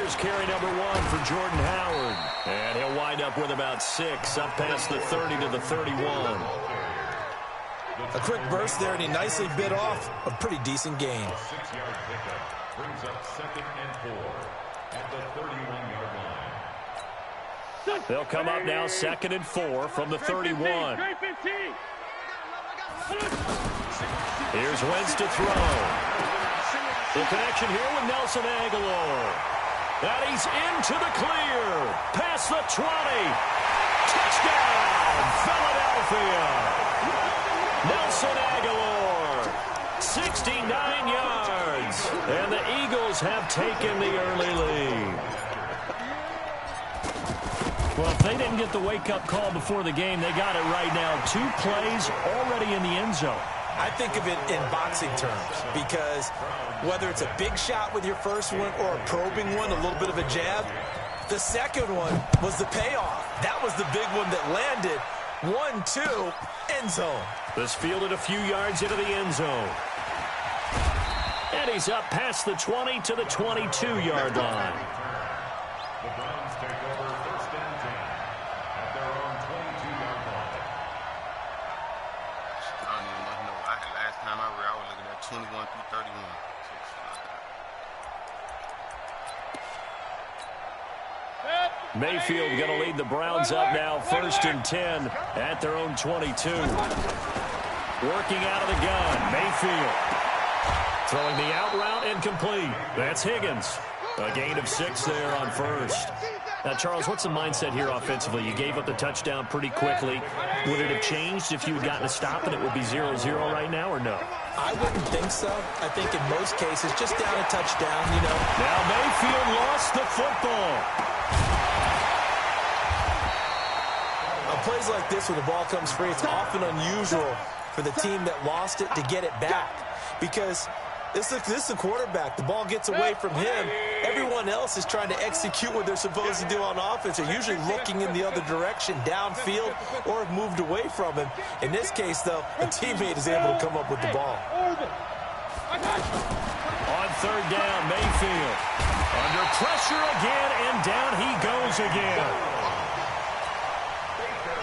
Here's carry number 1 for Jordan Howard. And he'll wind up with about 6, up past the 30 to the 31. A quick burst there, and he nicely bit off a pretty decent gain. A 6-yard pickup brings up 2nd and 4 at the 31-yard line. They'll come up now 2nd and 4 from the 31. Here's Wentz to throw. The connection here with Nelson Aguilar. And he's into the clear. Past the 20. Touchdown, Philadelphia. Nelson Aguilar, 69 yards. And the Eagles have taken the early lead. Well, if they didn't get the wake-up call before the game, they got it right now. 2 plays already in the end zone. I think of it in boxing terms because whether it's a big shot with your first one or a probing one, a little bit of a jab, the second one was the payoff. That was the big one that landed. 1-2, end zone. This fielded a few yards into the end zone. And he's up past the 20 to the 22-yard line. The Browns take over 1st and 10 at their own 22-yard line. I don't even know. Last time I was looking at 21 through 31. Mayfield going to lead the Browns up now 1st and 10 at their own 22. Working out of the gun, Mayfield. Throwing the out route incomplete. That's Higgins. A gain of 6 there on 1st. Now, Charles, what's the mindset here offensively? You gave up the touchdown pretty quickly. Would it have changed if you had gotten a stop and it would be 0-0 right now, or no? I wouldn't think so. I think in most cases, just down a touchdown, you know. Now Mayfield lost the football. Plays like this, when the ball comes free, it's often unusual for the team that lost it to get it back. Because this is a quarterback. The ball gets away from him. Everyone else is trying to execute what they're supposed to do on offense. They're usually looking in the other direction, downfield, or have moved away from him. In this case, though, a teammate is able to come up with the ball. On 3rd down, Mayfield. Under pressure again, and down he goes again.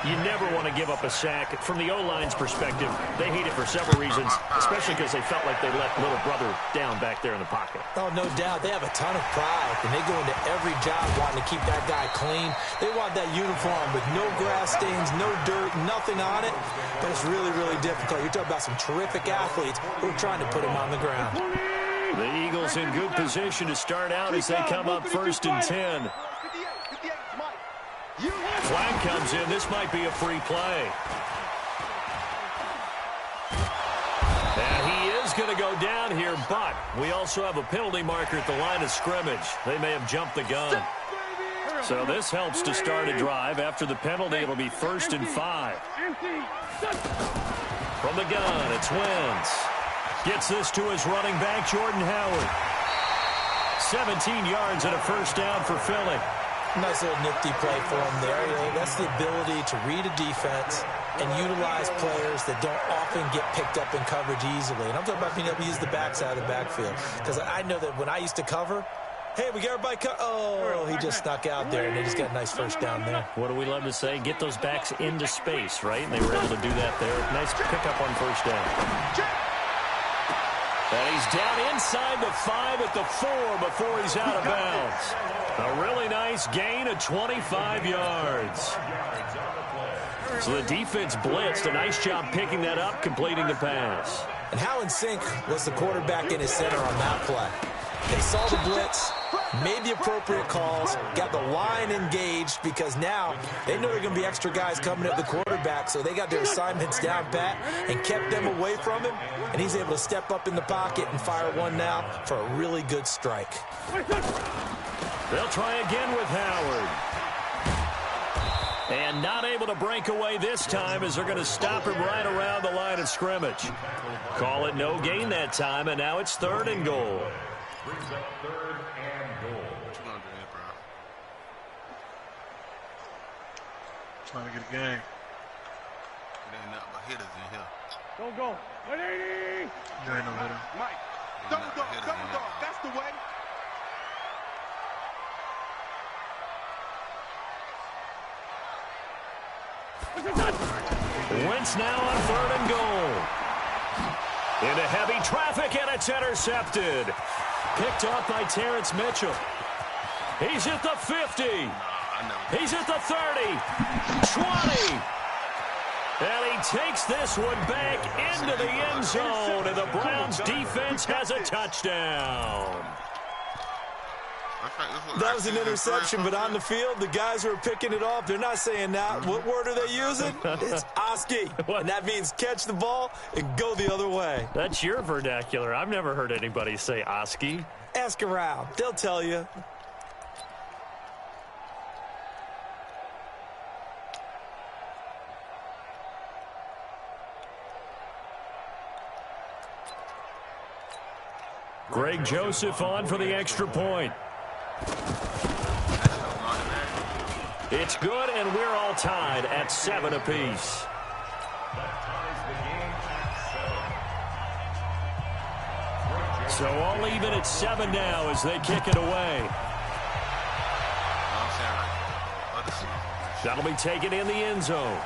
You never want to give up a sack. From the O-line's perspective, they hate it for several reasons, especially because they felt like they let little brother down back there in the pocket. Oh, no doubt. They have a ton of pride, and they go into every job wanting to keep that guy clean. They want that uniform with no grass stains, no dirt, nothing on it. But it's really, really difficult. You're talking about some terrific athletes who are trying to put him on the ground. The Eagles in good position to start out as they come up 1st and 10. Flag comes in. This might be a free play. And he is going to go down here, but we also have a penalty marker at the line of scrimmage. They may have jumped the gun. So this helps to start a drive. After the penalty, it'll be 1st and 5. From the gun, it's Wentz. Gets this to his running back, Jordan Howard. 17 yards and a 1st down for Philly. Nice little nifty play for him there. You know, that's the ability to read a defense and utilize players that don't often get picked up in coverage easily. And I'm talking about being able to use the backside of the backfield. Because I know that when I used to cover, hey, we got everybody oh, he just snuck out there, and they just got a nice 1st down there. What do we love to say? Get those backs into space, right? And they were able to do that there. Nice pickup on 1st down. And he's down inside the 5 at the 4 before he's out of bounds. A really nice gain of 25 yards. So the defense blitzed. A nice job picking that up, completing the pass. And how in sync was the quarterback in his center on that play? They saw the blitz, made the appropriate calls, got the line engaged, because now they know there are going to be extra guys coming at the quarterback, so they got their assignments down pat and kept them away from him, and he's able to step up in the pocket and fire one now for a really good strike. They'll try again with Howard. And not able to break away this time as they're going to stop him right around the line of scrimmage. Call it no gain that time, and now it's 3rd and goal. Brings up 3rd and goal. Trying to get a game. It ain't nothing but hitters in here. Don't go. 180. You ain't no hitter. Mike. Double dog. Double dog. That's the way. Wentz now on 3rd and goal. Into heavy traffic, and it's intercepted. Picked off by Terrence Mitchell. He's at the 50. He's at the 30. 20. And he takes this one back into the end zone, and the Browns defense has a touchdown. That was an interception, but on the field, the guys who are picking it off, they're not saying that. What word are they using? It's Oski. And that means catch the ball and go the other way. That's your vernacular. I've never heard anybody say Oski. Ask around. They'll tell you. Greg Joseph on for the extra point. It's good, and we're all tied at 7 apiece. So all even at 7 now as they kick it away. That'll be taken in the end zone.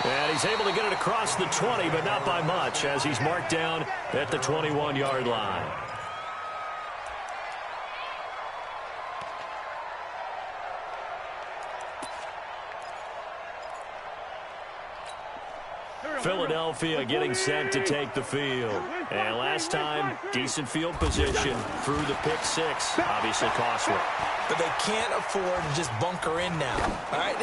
And he's able to get it across the 20, but not by much, as he's marked down at the 21-yard line. Philadelphia getting set to take the field. And last time, decent field position through the pick six. Obviously costly. But they can't afford to just bunker in now. All right,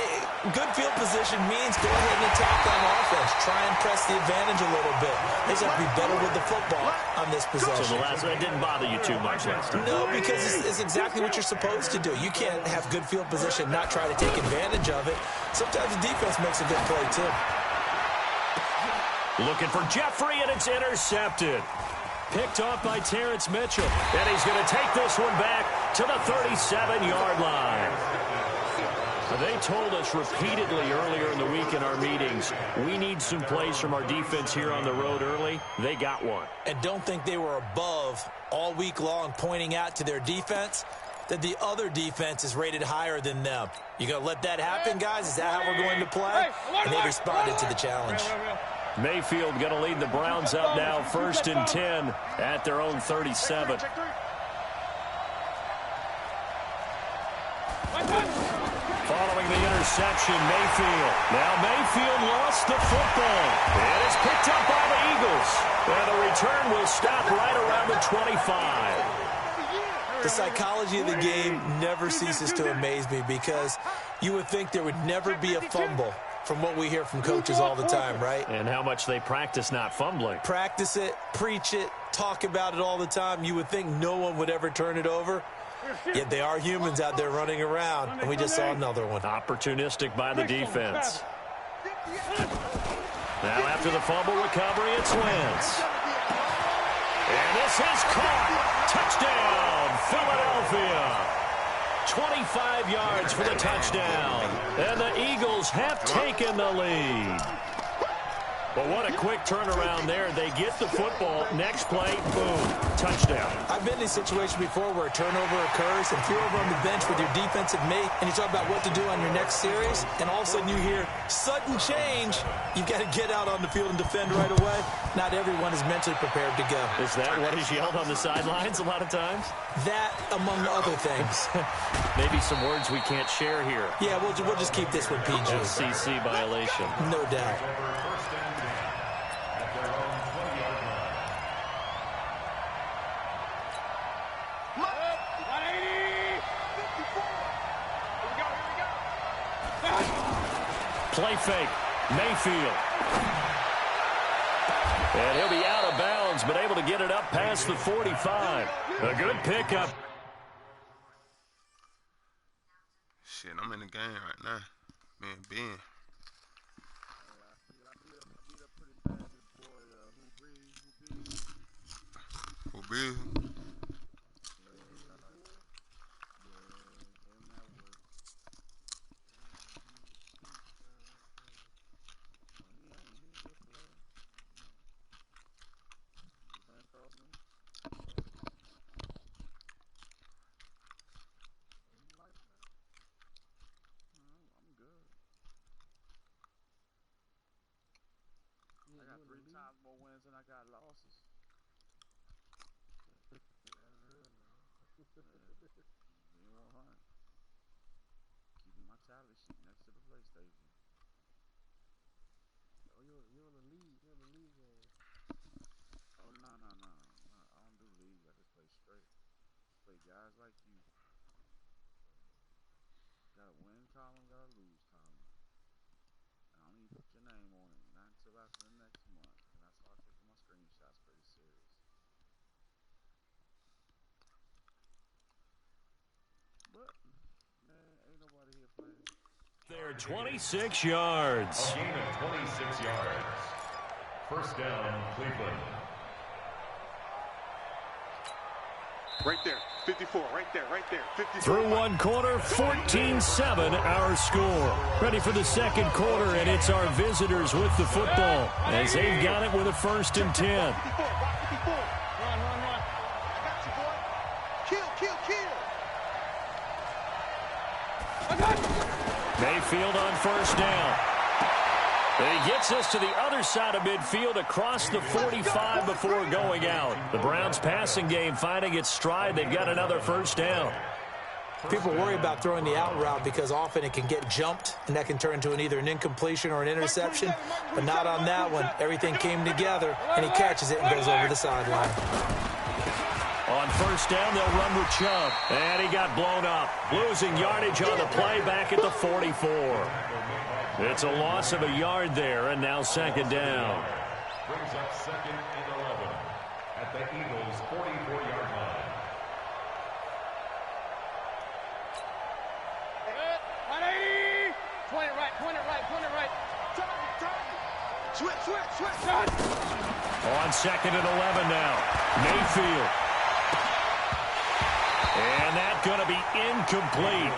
good field position means go ahead and attack on offense. Try and press the advantage a little bit. They just have to be better with the football on this possession. So the last one didn't bother you too much last time. No, because it's exactly what you're supposed to do. You can't have good field position, not try to take advantage of it. Sometimes the defense makes a good play, too. Looking for Jeffrey, and it's intercepted. Picked off by Terrence Mitchell. And he's going to take this one back to the 37-yard line. They told us repeatedly earlier in the week in our meetings, we need some plays from our defense here on the road early. They got one. And don't think they were above all week long pointing out to their defense that the other defense is rated higher than them. You going to let that happen, guys? Is that how we're going to play? And they responded to the challenge. Mayfield going to lead the Browns up now, 1st and 10 at their own 37. Following the interception, Mayfield. Now Mayfield lost the football. It is picked up by the Eagles. And the return will stop right around the 25. The psychology of the game never ceases to amaze me because you would think there would never be a fumble from what we hear from coaches all the time, right? And how much they practice not fumbling. Practice it, preach it, talk about it all the time. You would think no one would ever turn it over. Yet they are humans out there running around, and we just saw another one. Opportunistic by the defense. Now after the fumble recovery, it's Wentz. And this is caught. Touchdown, Philadelphia. 25 yards for the touchdown. And the Eagles have taken the lead. But what a quick turnaround there. They get the football. Next play, boom, touchdown. I've been in a situation before where a turnover occurs, and if you're over on the bench with your defensive mate and you talk about what to do on your next series, and all of a sudden you hear sudden change, you've got to get out on the field and defend right away. Not everyone is mentally prepared to go. Is that what is yelled on the sidelines a lot of times? That, among other things. Maybe some words we can't share here. Yeah, we'll just keep this one PG. FCC violation. No doubt. Play fake. Mayfield. And he'll be out of bounds, but able to get it up past the 45. A good pickup. Shit, I'm in the game right now. Man, Ben. Who big? tally sheet next to the PlayStation. Oh, you're in the league. You're in the league. Oh, no. I don't do league. I just play straight. Play guys like you. Got a win column, got a lose column. I don't even put your name on it. Not until after the next month. And I start taking my screenshots pretty serious. But, man, ain't nobody here playing. They're 26 yards. A gain of 26 yards. First down, Cleveland. Right there, 54, right there, 54. Through one quarter, 14-7 our score. Ready for the second quarter, and it's our visitors with the football as they've got it with a 1st and 10. 54. Run. I got you, boy. Kill. I got you. Mayfield on 1st down. And he gets us to the other side of midfield across the 45 before going out. The Browns passing game finding its stride. They've got another 1st down. People worry about throwing the out route because often it can get jumped, and that can turn into either an incompletion or an interception. But not on that one. Everything came together, and he catches it and goes over the sideline. On 1st down, they'll run with Chubb. And he got blown up. Losing yardage on the play back at the 44. It's a loss of a yard there, and now 2nd down. Brings up 2nd and 11 at the Eagles' 44-yard line. 180. Point it right. Switch. On 2nd and 11 now. Mayfield. And that's going to be incomplete.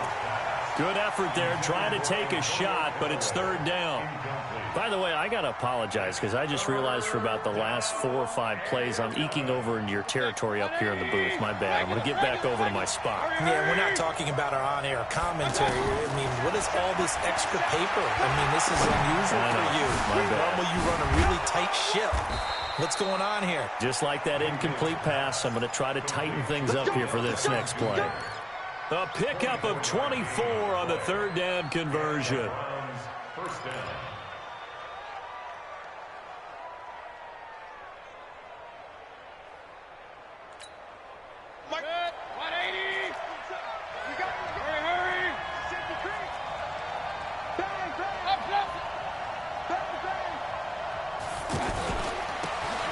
Good effort there, trying to take a shot, but it's 3rd down. By the way, I got to apologize because I just realized for about the last 4 or 5 plays, I'm eking over into your territory up here in the booth. My bad. I'm going to get back over to my spot. Yeah, we're not talking about our on-air commentary. I mean, what is all this extra paper? I mean, this is unusual for you. Normally you run a really tight ship. What's going on here? Just like that incomplete pass, I'm going to try to tighten things up here for this next play. A pickup of 24 on the 3rd down conversion. 1st down. Mike. 180. You got it. Hurry. Bang.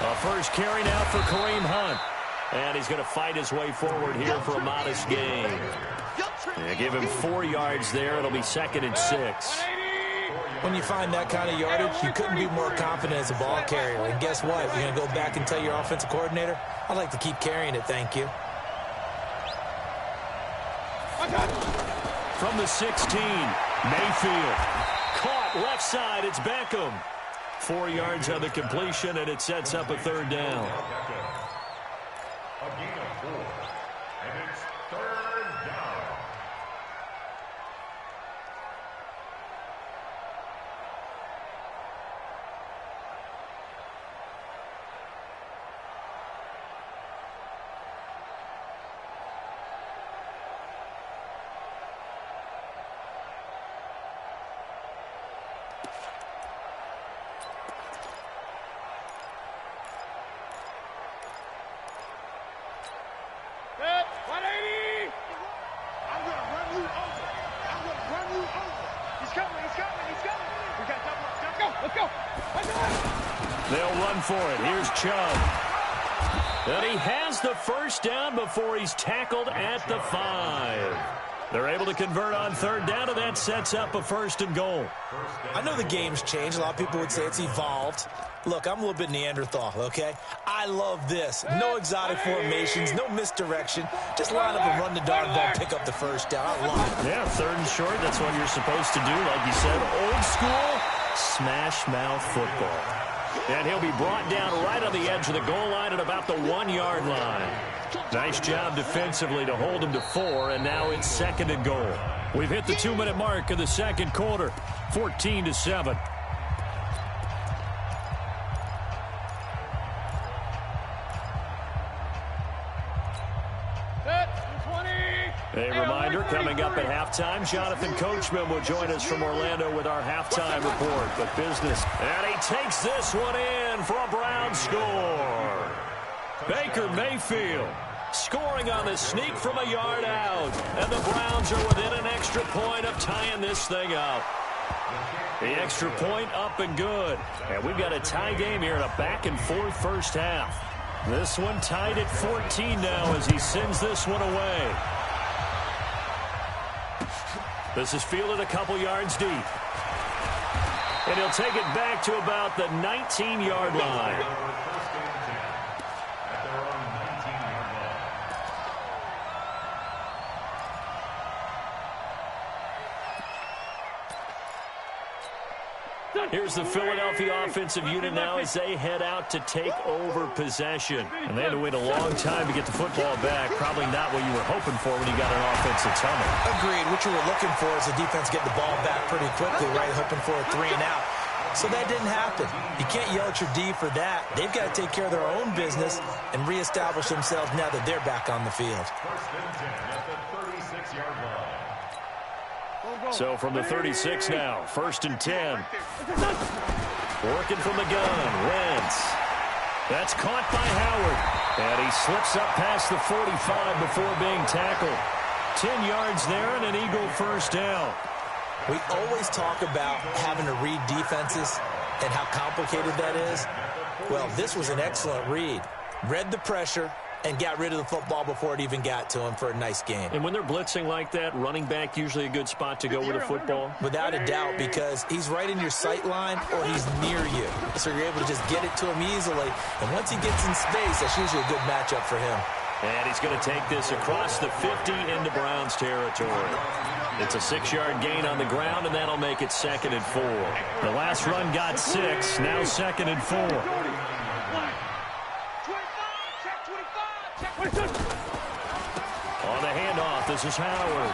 A first carry now for Kareem Hunt. And he's going to fight his way forward here for a modest gain. They give him 4 yards there. It'll be 2nd and 6. When you find that kind of yardage, you couldn't be more confident as a ball carrier. And guess what? You're going to go back and tell your offensive coordinator, I'd like to keep carrying it, thank you. From the 16, Mayfield. Caught left side. It's Beckham. 4 yards on the completion, and it sets up a 3rd down. A gain of 4, and it's 3rd down. They'll run for it. Here's Chubb. And he has the 1st down before he's tackled at the 5. They're able to convert on 3rd down, and that sets up a 1st and goal. I know the game's changed. A lot of people would say it's evolved. Look, I'm a little bit Neanderthal, okay? I love this. No exotic formations, no misdirection. Just line up and run the darn ball, pick up the 1st down. I love it. Yeah, 3rd and short. That's what you're supposed to do. Like you said, old school, smash mouth football. And he'll be brought down right on the edge of the goal line at about the 1-yard line. Nice job defensively to hold him to 4, and now it's 2nd and goal. We've hit the 2-minute mark of the 2nd quarter, 14-7. Set, 20. A reminder, coming up at halftime, Jonathan Coachman will join us from Orlando with our halftime report. But business. And he takes this one in for a Brown score. Baker Mayfield scoring on the sneak from a yard out. And the Browns are within an extra point of tying this thing up. The extra point up and good. And we've got a tie game here in a back-and-forth first half. This one tied at 14 now as he sends this one away. This is fielded a couple yards deep. And he'll take it back to about the 19-yard line. Here's the Philadelphia offensive unit now as they head out to take over possession. And they had to wait a long time to get the football back. Probably not what you were hoping for when you got an offense that's humming. Agreed. What you were looking for is the defense get the ball back pretty quickly, right? Hoping for a 3 and out. So that didn't happen. You can't yell at your D for that. They've got to take care of their own business and reestablish themselves now that they're back on the field. So from the 36 now, 1st and 10. Working from the gun, Wentz. That's caught by Howard. And he slips up past the 45 before being tackled. 10 yards there and an Eagle first down. We always talk about having to read defenses and how complicated that is. Well, this was an excellent read. Read the pressure and got rid of the football before it even got to him for a nice game. And when they're blitzing like that, running back usually a good spot to go with a football? Without a doubt, because he's right in your sight line or he's near you. So you're able to just get it to him easily. And once he gets in space, that's usually a good matchup for him. And he's going to take this across the 50 into Browns territory. It's a 6-yard gain on the ground, and that'll make it 2nd and 4. The last run got 6, now 2nd and 4. On the handoff, this is Howard.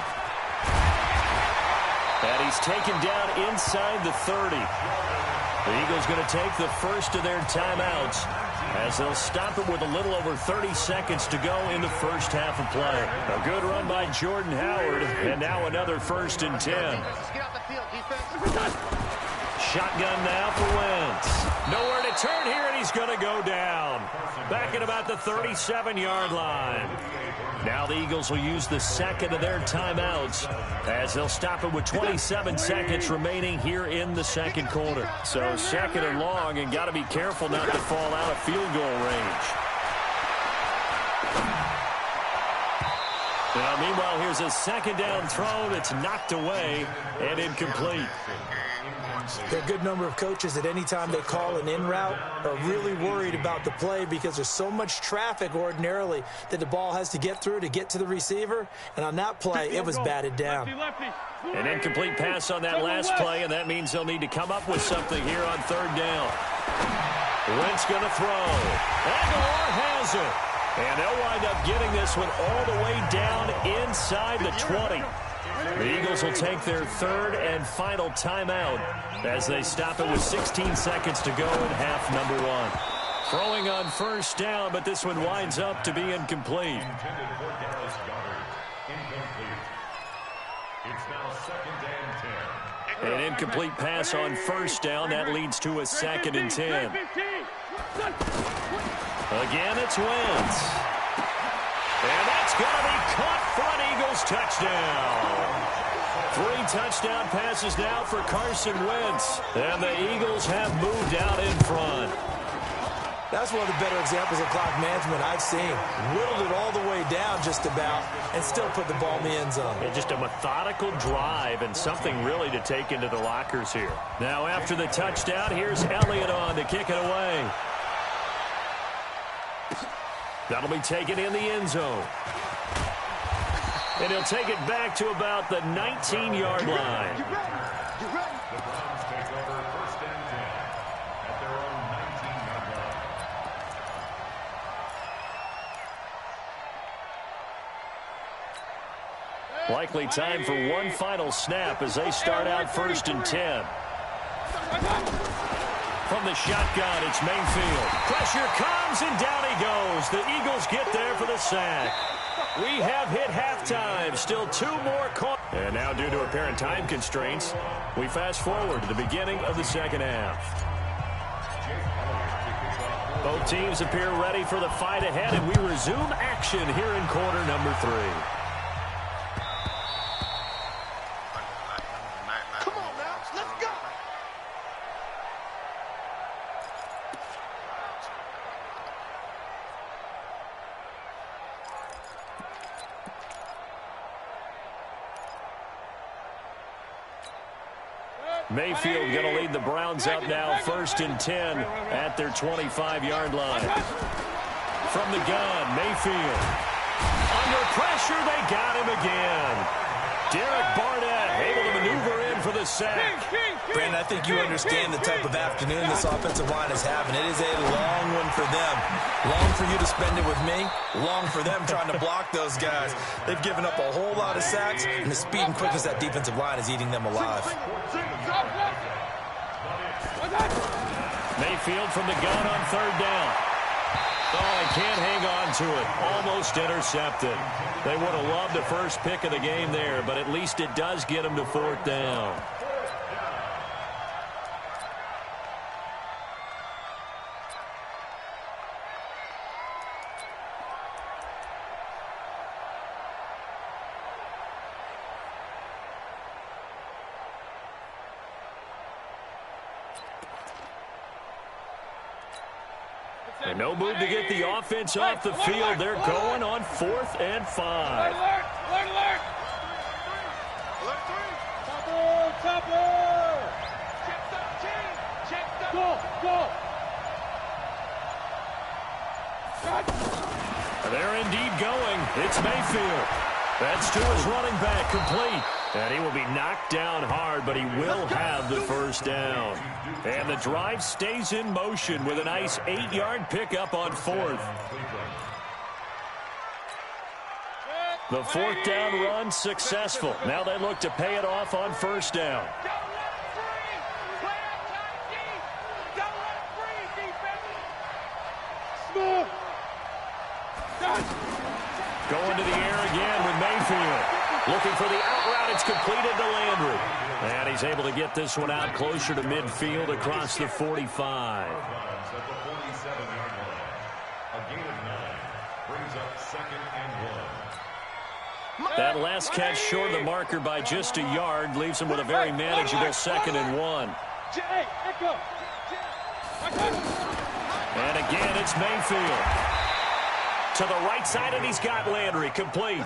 And he's taken down inside the 30. The Eagles going to take the first of their timeouts as they'll stop it with a little over 30 seconds to go in the first half of play. A good run by Jordan Howard, and now another 1st and 10. Shotgun now for Wentz. Nowhere to turn here, and he's going to go down. Back at about the 37-yard line. Now the Eagles will use the second of their timeouts as they'll stop it with 27 seconds remaining here in the second quarter. So 2nd and long, and got to be careful not to fall out of field goal range. Now, meanwhile, here's a 2nd down throw that's knocked away and incomplete. There are a good number of coaches at any time they call an in route are really worried about the play because there's so much traffic ordinarily that the ball has to get through to get to the receiver. And on that play, it was batted down. An incomplete pass on that last play, and that means they'll need to come up with something here on 3rd down. Wentz going to throw. Aguilar has it. And they'll wind up getting this one all the way down inside the 20. The Eagles will take their 3rd and final timeout as they stop it with 16 seconds to go in half number 1. Throwing on 1st down, but this one winds up to be incomplete. An incomplete pass on 1st down. That leads to a 2nd and 10. Again, it's Wentz. And that's going to be caught for an Eagles touchdown. 3 touchdown passes now for Carson Wentz. And the Eagles have moved out in front. That's one of the better examples of clock management I've seen. Whittled it all the way down just about and still put the ball in the end zone. And just a methodical drive and something really to take into the lockers here. Now after the touchdown, here's Elliott on to kick it away. That'll be taken in the end zone. And he'll take it back to about the 19-yard line. The Browns take over 1st and 10 at their own 19-yard line. Likely time for one final snap as they start out 1st and 10. From the shotgun, it's Mayfield. Pressure comes, and down he goes. The Eagles get there for the sack. We have hit halftime. Still 2 more calls. And now, due to apparent time constraints, we fast forward to the beginning of the second half. Both teams appear ready for the fight ahead, and we resume action here in quarter number 3. Come on now, let's go. Mayfield going to lead the Browns up now, 1st and 10 at their 25-yard line. From the gun, Mayfield. Under pressure, they got him again. Derek Barnett able to maneuver in for the sack. Brandon, I think you understand the type of afternoon this offensive line is having. It is a long one for them. Long for you to spend it with me. Long for them trying to block those guys. They've given up a whole lot of sacks, and the speed and quickness of that defensive line is eating them alive. Mayfield from the gun on 3rd down. Oh, he can't hang on to it. Almost intercepted. They would have loved the first pick of the game there, but at least it does get him to 4th down. And no move to get the offense off the field. They're going on 4th and 5. Alert! Topper! Check the Go! They're indeed going. It's Mayfield. That's to his running back, complete. And he will be knocked down hard, but he will have the 1st down. And the drive stays in motion with a nice 8-yard pickup on 4th. The 4th down run successful. Now they look to pay it off on 1st down. Going to the air again with Mayfield. Looking for the out route. It's completed to Landry. And he's able to get this one out closer to midfield across the 45. That last catch short of the marker by just a yard leaves him with a very manageable 2nd and 1. And again, it's Mayfield. To the right side, and he's got Landry complete.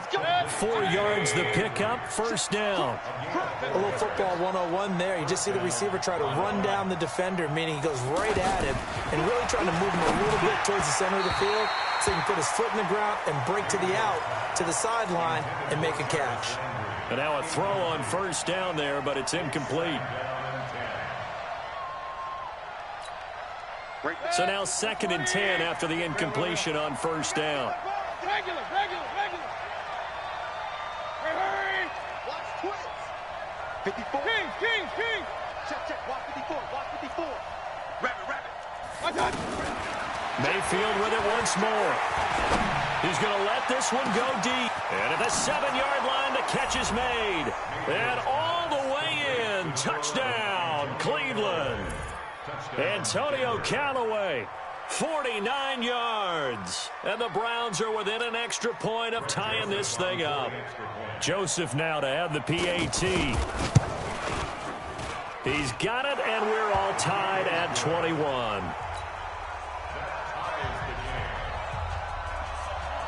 4 yards the pickup, 1st down. A little football 101 there. You just see the receiver try to run down the defender, meaning he goes right at him and really trying to move him a little bit towards the center of the field so he can put his foot in the ground and break to the out, to the sideline, and make a catch. And now a throw on 1st down there, but it's incomplete. So now 2nd and 10 after the incompletion on 1st down. Regular. Hurry. Watch twins. 54. King. Check. Watch 54. Rabbit. Mayfield with it once more. He's going to let this one go deep. And at the 7-yard line, the catch is made. And all the way in. Touchdown, Cleveland. Antonio Callaway, 49 yards. And the Browns are within an extra point of tying this thing up. Joseph now to add the PAT. He's got it, and we're all tied at 21.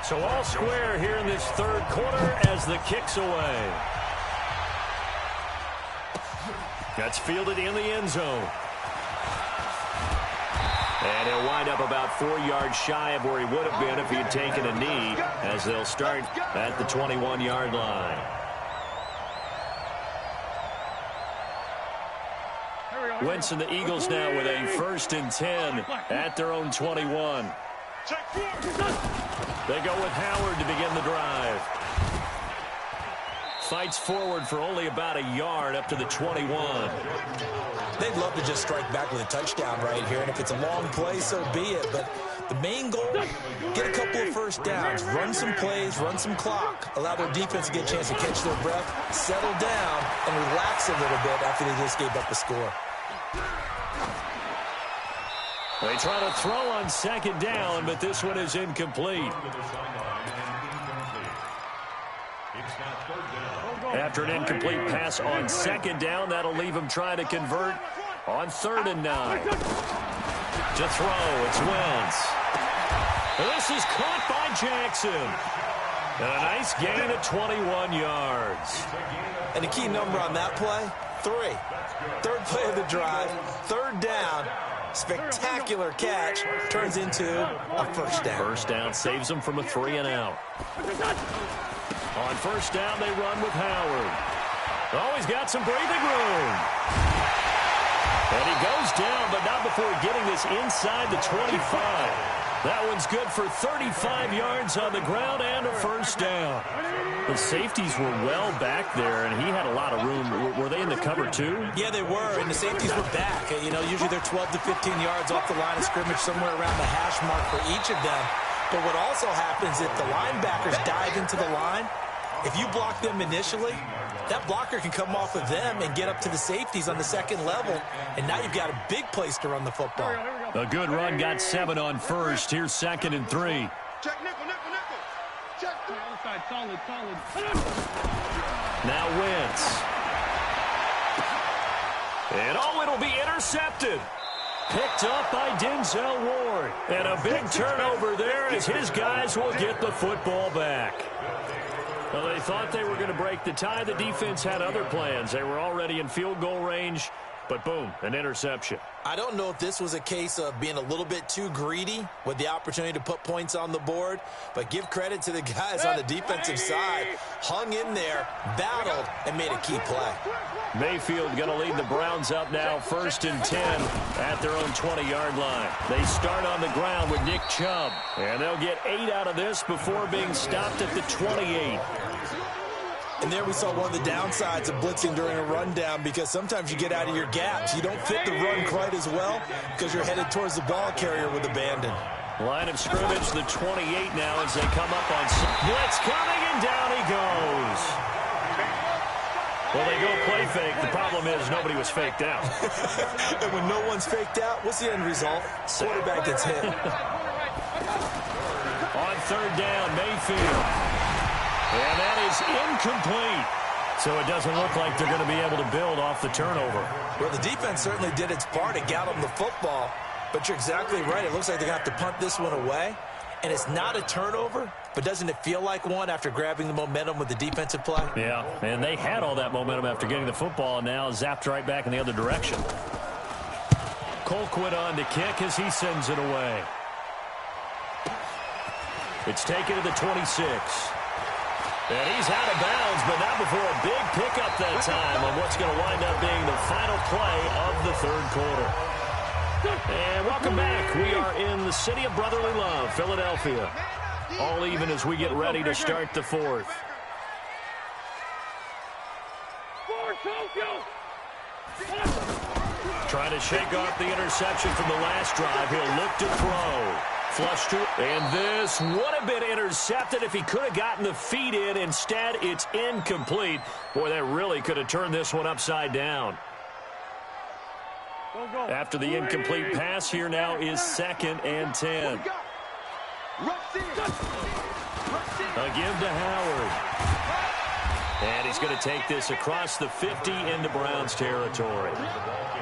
So all square here in this 3rd quarter as the kick's away. That's fielded in the end zone. And he'll wind up about 4 yards shy of where he would have been if he had taken a knee, as they'll start at the 21-yard line. Wentz and the Eagles now with a 1st and 10 at their own 21. They go with Howard to begin the drive. Fights forward for only about a yard up to the 21. They'd love to just strike back with a touchdown right here, and if it's a long play, so be it. But The main goal, get a couple of first downs, run some plays, run some clock, allow their defense to get a chance to catch their breath, settle down, and relax a little bit after they just gave up a score. They try to throw on second down, but this one is incomplete. After an incomplete pass on second down, that'll leave him trying to convert on 3rd and 9. To throw, it's Wentz. This is caught by Jackson. And a nice gain of 21 yards. And the key number on that play, 3. 3rd play of the drive, 3rd down. Spectacular catch turns into a first down. First down saves them from a 3 and out. On first down, they run with Howard. Oh, he's got some breathing room. And he goes down, but not before getting this inside the 25. That one's good for 35 yards on the ground and a first down. The safeties were well back there, and he had a lot of room. Were they in the cover, too? Yeah, they were, and the safeties were back. You know, usually they're 12 to 15 yards off the line of scrimmage, somewhere around the hash mark for each of them. But what also happens if the linebackers dive into the line, if you block them initially, that blocker can come off of them and get up to the safeties on the second level, and now you've got a big place to run the football. A good run got 7 on first. Here's 2nd and 3. Check nickel, nickel, nickel. Check. Solid. Now Wentz. And it'll be intercepted. Picked up by Denzel Ward. And a big turnover there as his guys will get the football back. Well, they thought they were going to break the tie. The defense had other plans. They were already in field goal range, but boom, an interception. I don't know if this was a case of being a little bit too greedy with the opportunity to put points on the board, but give credit to the guys on the defensive side. Hung in there, battled, and made a key play. Mayfield going to lead the Browns up now, 1st and 10 at their own 20-yard line. They start on the ground with Nick Chubb, and they'll get 8 out of this before being stopped at the 28. And there we saw one of the downsides of blitzing during a rundown, because sometimes you get out of your gaps. You don't fit the run quite as well because you're headed towards the ball carrier with abandon. Line of scrimmage, the 28 now as they come up on blitz coming, and down he goes. Well, they go play fake. The problem is nobody was faked out. And when no one's faked out, what's the end result? Quarterback gets hit. On 3rd down, Mayfield. And that is incomplete. So it doesn't look like they're going to be able to build off the turnover. Well, the defense certainly did its part. It got them the football. But you're exactly right. It looks like they're going to have to punt this one away. And it's not a turnover, but doesn't it feel like one after grabbing the momentum with the defensive play? Yeah, and they had all that momentum after getting the football, and now zapped right back in the other direction. Colquitt on to kick as he sends it away. It's taken to the 26. And he's out of bounds, but not before a big pickup that time on what's going to wind up being the final play of the 3rd quarter. And welcome back. We are in the city of brotherly love, Philadelphia. All even as we get ready to start the 4th. Trying to shake off the interception from the last drive. He'll look to throw. Flush to, and this would have been intercepted if he could have gotten the feet in. Instead, it's incomplete. Boy, that really could have turned this one upside down. After the incomplete pass, here now is 2nd and 10. A give to Howard. And he's going to take this across the 50 into Browns territory.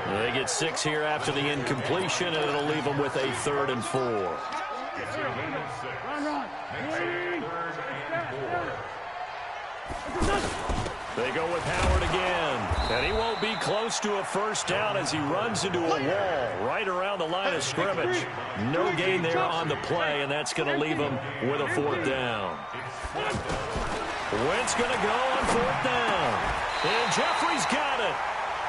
They get 6 here after the incompletion, and it'll leave them with a 3rd and 4. They go with Howard again, and he won't be close to a first down as he runs into a wall right around the line of scrimmage. No gain there on the play, and that's going to leave him with a 4th down. Wentz going to go on 4th down, and Jeffrey's got it.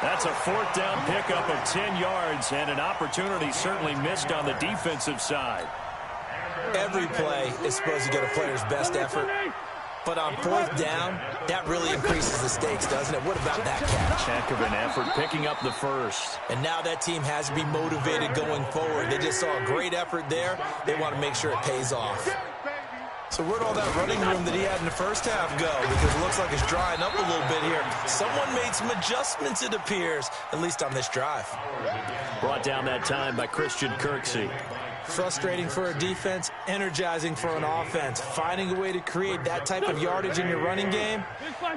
That's a 4th down pickup of 10 yards, and an opportunity certainly missed on the defensive side. Every play is supposed to get a player's best effort. But on fourth down, that really increases the stakes, doesn't it? What about that catch? Heck of an effort picking up the first. And now that team has to be motivated going forward. They just saw a great effort there. They want to make sure it pays off. So where'd all that running room that he had in the first half go? Because it looks like it's drying up a little bit here. Someone made some adjustments, it appears, at least on this drive. Brought down that time by Christian Kirksey. Frustrating for a defense, energizing for an offense. Finding a way to create that type of yardage in your running game,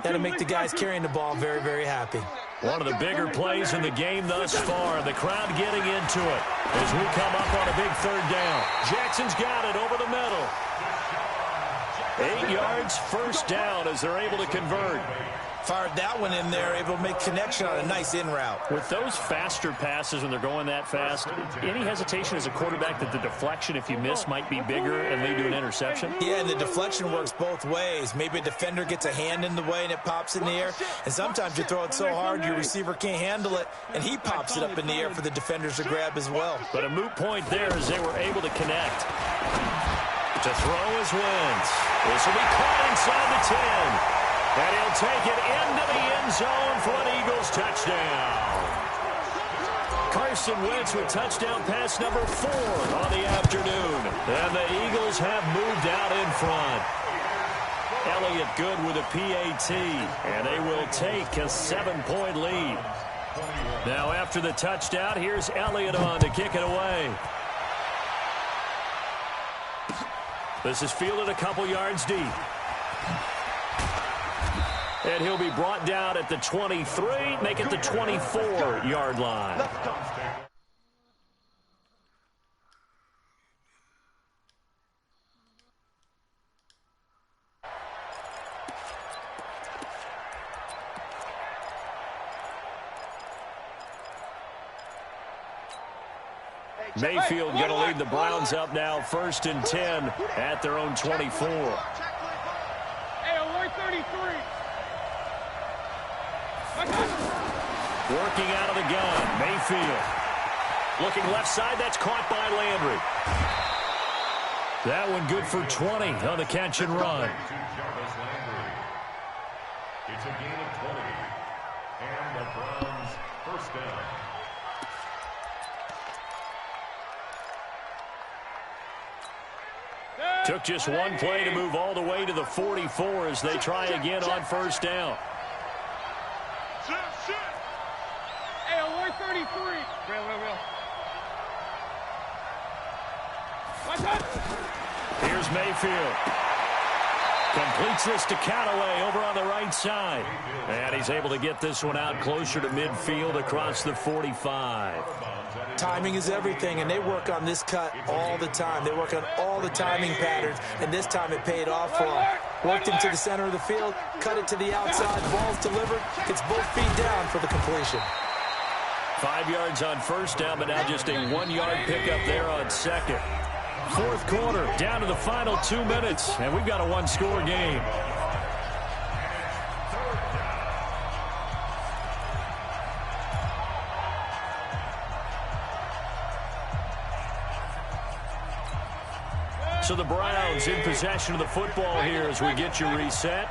that'll make the guys carrying the ball very, very happy. One of the bigger plays in the game thus far. The crowd getting into it as we come up on a big third down. Jackson's got it over the middle. 8 yards, first down as they're able to convert. Fired that one in there, able to make connection on a nice in route. With those faster passes when they're going that fast, any hesitation as a quarterback that the deflection, if you miss, might be bigger and lead to an interception? Yeah, and the deflection works both ways. Maybe a defender gets a hand in the way and it pops in the air. And sometimes you throw it so hard your receiver can't handle it, and he pops it up in the air for the defenders to grab as well. But a moot point there as they were able to connect. To throw his wins. This will be caught inside the 10. And he'll take it into the end zone for an Eagles touchdown. Carson Wentz with touchdown pass number 4 on the afternoon. And the Eagles have moved out in front. Elliott good with a PAT. And they will take a 7-point lead. Now after the touchdown, here's Elliott on to kick it away. This is fielded a couple yards deep. And he'll be brought down at the 23, make it the 24-yard line. Mayfield going to lead the Browns up now, 1st and 10 at their own 24. Hey, alert 33. Working out of the gun, Mayfield. Looking left side, that's caught by Landry. That one good for 20 on the catch and run. It's a gain of 20. And the Browns first down. Took just one play to move all the way to the 44 as they try again on first down. Hey, alert 33. Real. Here's Mayfield. Completes this to Callaway over on the right side. And he's able to get this one out closer to midfield across the 45. Timing is everything, and they work on this cut all the time. They work on all the timing patterns, and this time it paid off for them. Worked into the center of the field, cut it to the outside, ball's delivered, gets both feet down for the completion. 5 yards on first down, but now just a 1-yard pickup there on second. Fourth quarter, down to the final 2 minutes, and we've got a one-score game. So the Browns in possession of the football here as we get you reset.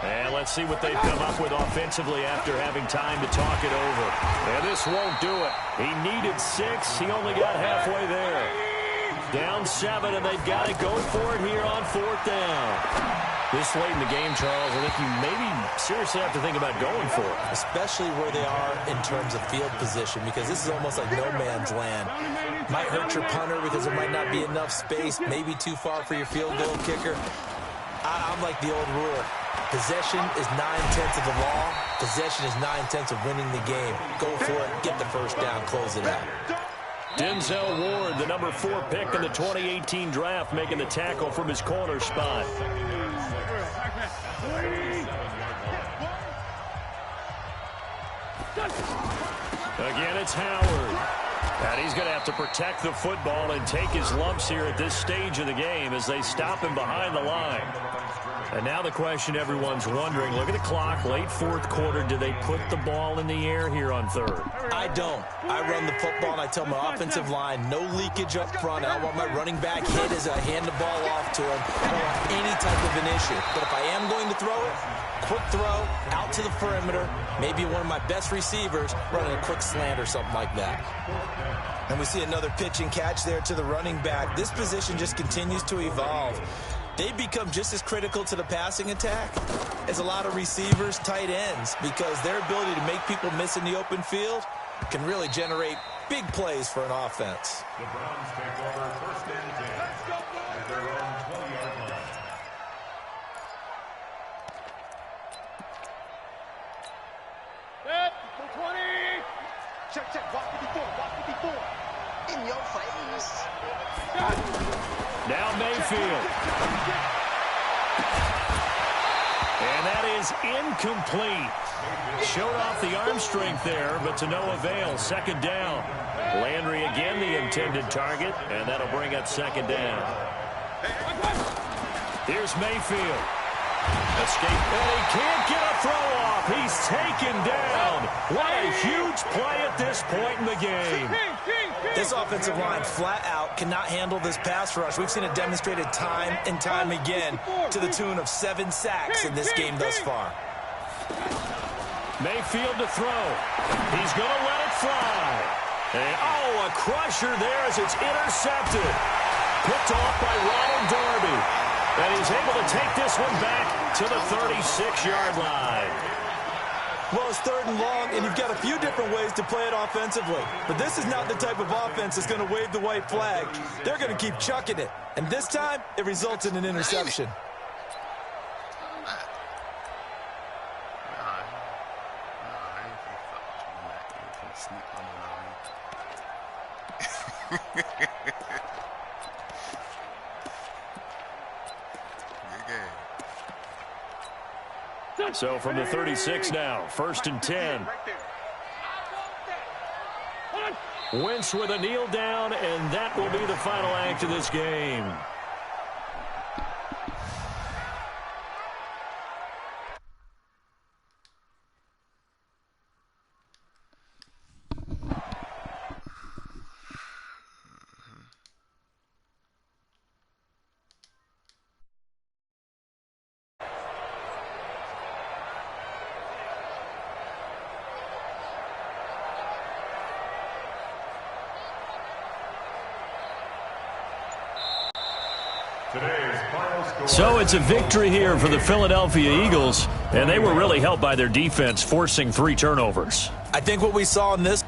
And let's see what they've come up with offensively after having time to talk it over. And this won't do it. He needed 6. He only got halfway there. Down 7, and they've got to go for it here on 4th down. This late in the game, Charles, I think you maybe seriously have to think about going for it. Especially where they are in terms of field position, because this is almost like no man's land. Might hurt your punter because there might not be enough space, maybe too far for your field goal kicker. I'm like the old rule. Possession is 9/10 of the law. Possession is 9/10 of winning the game. Go for it, get the first down, close it out. Denzel Ward, the number 4 pick in the 2018 draft, making the tackle from his corner spot. Again, it's Howard. And he's going to have to protect the football and take his lumps here at this stage of the game as they stop him behind the line. And now the question everyone's wondering, look at the clock, late fourth quarter, do they put the ball in the air here on third? I don't. I run the football, and I tell my offensive line, no leakage up front. I don't want my running back hit as I hand the ball off to him. I don't want any type of an issue. But if I am going to throw it, quick throw, out to the perimeter, maybe one of my best receivers running a quick slant or something like that. And we see another pitch and catch there to the running back. This position just continues to evolve. They become just as critical to the passing attack as a lot of receivers, tight ends, because their ability to make people miss in the open field can really generate big plays for an offense. The Browns take over first and 10 at their own 20-yard line. Set for 20. Check. Walk 54. In your face. Now Mayfield. And that is incomplete. Showed off the arm strength there, but to no avail. Second down. Landry again the intended target, and that'll bring up second down. Here's Mayfield. Escape, and he can't get a throw off. He's taken down. What a huge play at this point in the game. This offensive line flat out cannot handle this pass rush. We've seen it demonstrated time and time again to the tune of 7 sacks in this game thus far. Mayfield to throw. He's going to let it fly. And, oh, a crusher there as it's intercepted. Picked off by Ronald Darby. And he's able to take this one back to the 36-yard line. Well, it's third and long, and you've got a few different ways to play it offensively. But this is not the type of offense that's going to wave the white flag. They're going to keep chucking it. And this time, it results in an interception. So from the 36 now, first and 10. Wentz with a kneel down, and that will be the final act of this game. So it's a victory here for the Philadelphia Eagles, and they were really helped by their defense forcing 3 turnovers. I think what we saw in this